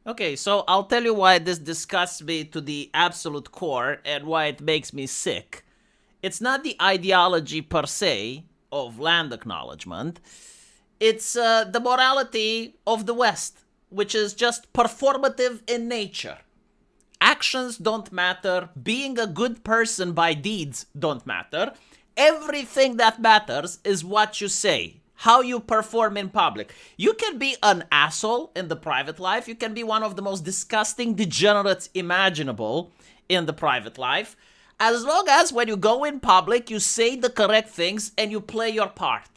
Okay, so I'll tell you why this disgusts me to the absolute core and why it makes me sick. It's not the ideology per se of land acknowledgement, it's the morality of the West, which is just performative in nature. Actions don't matter, being a good person by deeds don't matter. Everything that matters is what you say, how you perform in public. You can be an asshole in the private life, you can be one of the most disgusting degenerates imaginable in the private life, as long as when you go in public, you say the correct things and you play your part.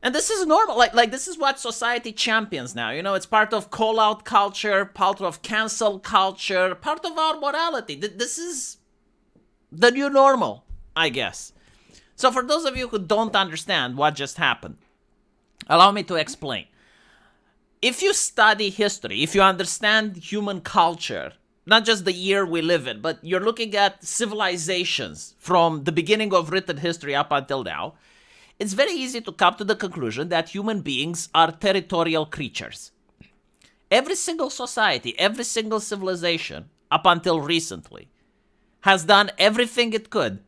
And this is normal. Like this is what society champions now. You know, it's part of call out culture, part of cancel culture, part of our morality. This is the new normal, I guess. So for those of you who don't understand what just happened, allow me to explain. If you study history, if you understand human culture, not just the year we live in, but you're looking at civilizations from the beginning of written history up until now, it's very easy to come to the conclusion that human beings are territorial creatures. Every single society, every single civilization, up until recently, has done everything it could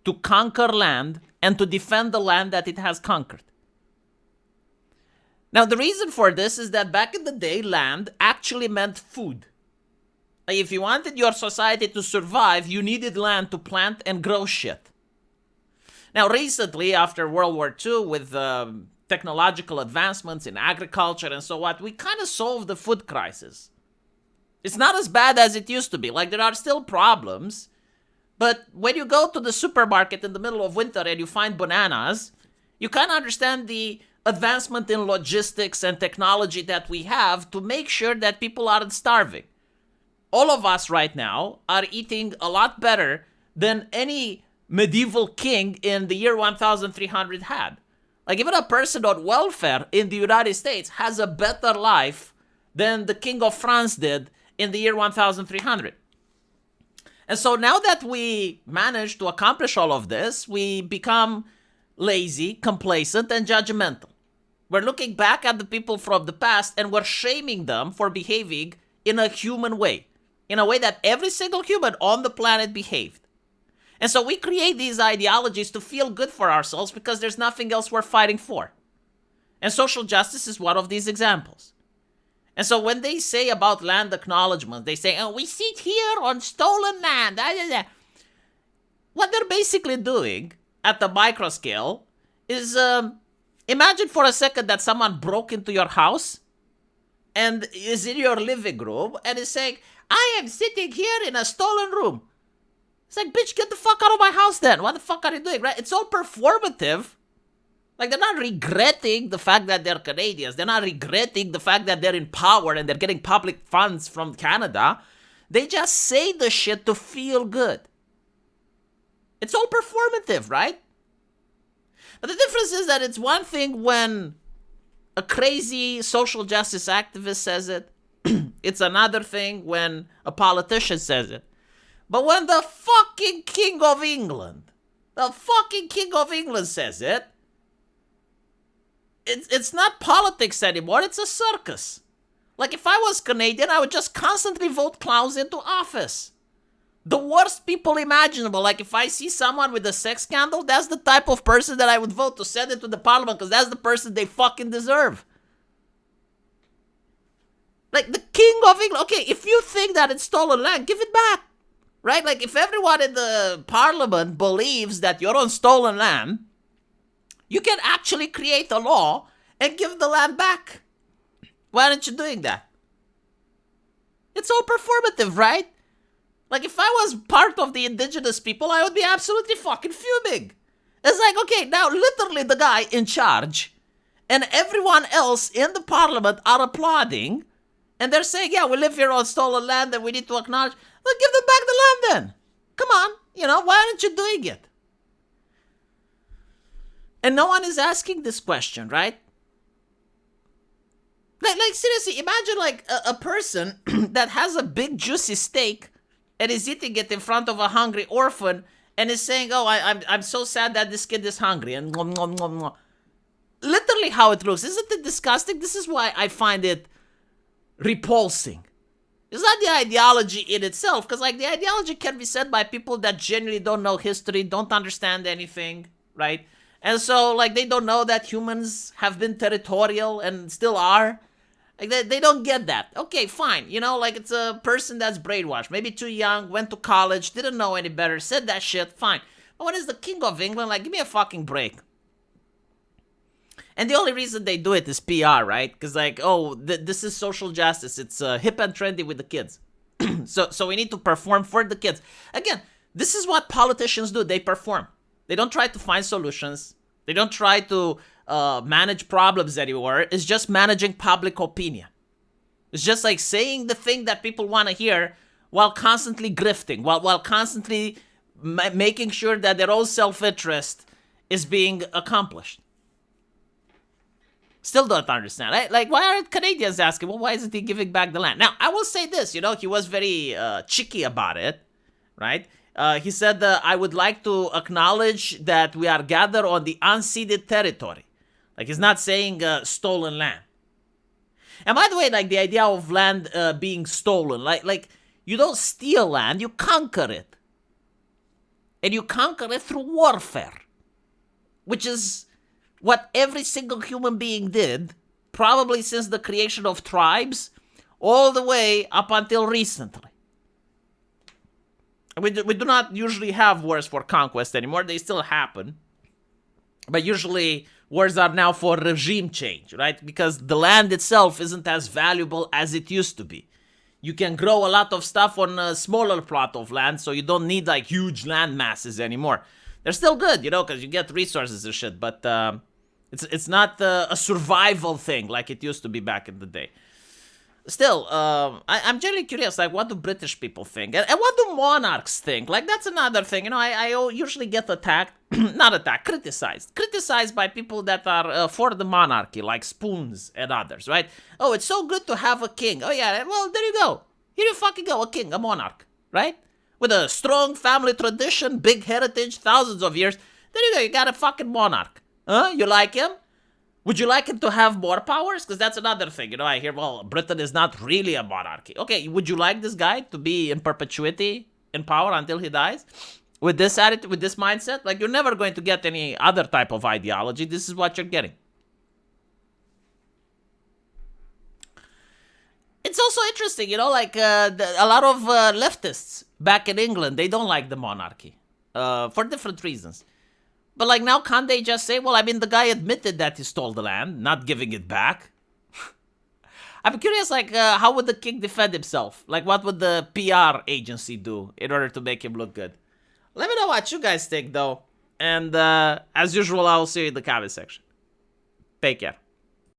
to conquer land and to defend the land that it has conquered. Now, the reason for this is that back in the day, land actually meant food. If you wanted your society to survive, you needed land to plant and grow shit. Now, recently, after World War II, with technological advancements in agriculture and so on, we kind of solved the food crisis. It's not as bad as it used to be. Like, there are still problems, but when you go to the supermarket in the middle of winter and you find bananas, you kind of understand the advancement in logistics and technology that we have to make sure that people aren't starving. All of us right now are eating a lot better than any medieval king in the year 1300 had. Like, even a person on welfare in the United States has a better life than the king of France did in the year 1300. And so now that we managed to accomplish all of this, we become lazy, complacent, and judgmental. We're looking back at the people from the past and we're shaming them for behaving in a human way, in a way that every single human on the planet behaved. And so we create these ideologies to feel good for ourselves because there's nothing else we're fighting for. And social justice is one of these examples. And so when they say about land acknowledgement, they say, oh, we sit here on stolen land. What they're basically doing at the micro scale is imagine for a second that someone broke into your house and is in your living room and is saying, I am sitting here in a stolen room. It's like, bitch, get the fuck out of my house then. What the fuck are you doing, right? It's all performative. Like, they're not regretting the fact that they're Canadians. They're not regretting the fact that they're in power and they're getting public funds from Canada. They just say the shit to feel good. It's all performative, right? But the difference is that it's one thing when a crazy social justice activist says it. It's another thing when a politician says it. But when the fucking King of England says it, it's not politics anymore, it's a circus. Like, if I was Canadian, I would just constantly vote clowns into office. The worst people imaginable. Like, if I see someone with a sex scandal, that's the type of person that I would vote to send into the parliament because that's the person they fucking deserve. Like, the King of England, okay, if you think that it's stolen land, give it back. Right? Like, if everyone in the parliament believes that you're on stolen land, you can actually create a law and give the land back. Why aren't you doing that? It's all performative, right? Like, if I was part of the indigenous people, I would be absolutely fucking fuming. It's like, okay, now literally the guy in charge and everyone else in the parliament are applauding and they're saying, yeah, we live here on stolen land and we need to acknowledge. Well, give them back the land then. Come on, why aren't you doing it? And no one is asking this question, right? Like seriously, imagine like a person that has a big juicy steak and is eating it in front of a hungry orphan and is saying, oh, I'm so sad that this kid is hungry. And nom, nom, nom, nom. Literally how it looks. Isn't it disgusting? This is why I find it repulsing. It's not the ideology in itself, because like the ideology can be said by people that genuinely don't know history, don't understand anything, right? And so like they don't know that humans have been territorial and still are. Like they don't get that. Okay, fine. You know, like it's a person that's brainwashed, maybe too young, went to college, didn't know any better, said that shit, fine. But when it's the King of England, like give me a fucking break. And the only reason they do it is PR, right? Because like, oh, this is social justice. It's hip and trendy with the kids. So we need to perform for the kids. Again, this is what politicians do. They perform. They don't try to find solutions. They don't try to manage problems anymore. It's just managing public opinion. It's just like saying the thing that people want to hear while constantly grifting, while constantly making sure that their own self-interest is being accomplished. Still don't understand. Like, why aren't Canadians asking, well, why isn't he giving back the land? Now, I will say this, you know, he was very cheeky about it, right? He said, I would like to acknowledge that we are gathered on the unceded territory. Like, he's not saying stolen land. And by the way, like, the idea of land being stolen, like, you don't steal land, you conquer it. And you conquer it through warfare, which is what every single human being did, probably since the creation of tribes, all the way up until recently. We do not usually have wars for conquest anymore. They still happen. But usually wars are now for regime change, right? Because the land itself isn't as valuable as it used to be. You can grow a lot of stuff on a smaller plot of land, so you don't need like huge land masses anymore. They're still good, you know, because you get resources and shit, but it's not a survival thing like it used to be back in the day. Still, I'm generally curious, like, what do British people think? And what do monarchs think? Like, that's another thing. You know, I usually get attacked, not attacked, criticized by people that are for the monarchy, like Spoons and others, right? Oh, it's so good to have a king. Oh, yeah, well, there you go. Here you fucking go, a king, a monarch, right? With a strong family tradition, big heritage, thousands of years. There you go, you got a fucking monarch. Huh? You like him? Would you like him to have more powers? Because that's another thing. You know, I hear, well, Britain is not really a monarchy. Okay, would you like this guy to be in perpetuity in power until he dies? With this attitude, with this mindset? Like, you're never going to get any other type of ideology. This is what you're getting. It's also interesting, you know, like a lot of leftists back in England, they don't like the monarchy for different reasons. But like now, can't they just say, well, I mean, the guy admitted that he stole the land, not giving it back. I'm curious, like, how would the king defend himself? Like, what would the PR agency do in order to make him look good? Let me know what you guys think, though. And as usual, I'll see you in the comment section. Take care.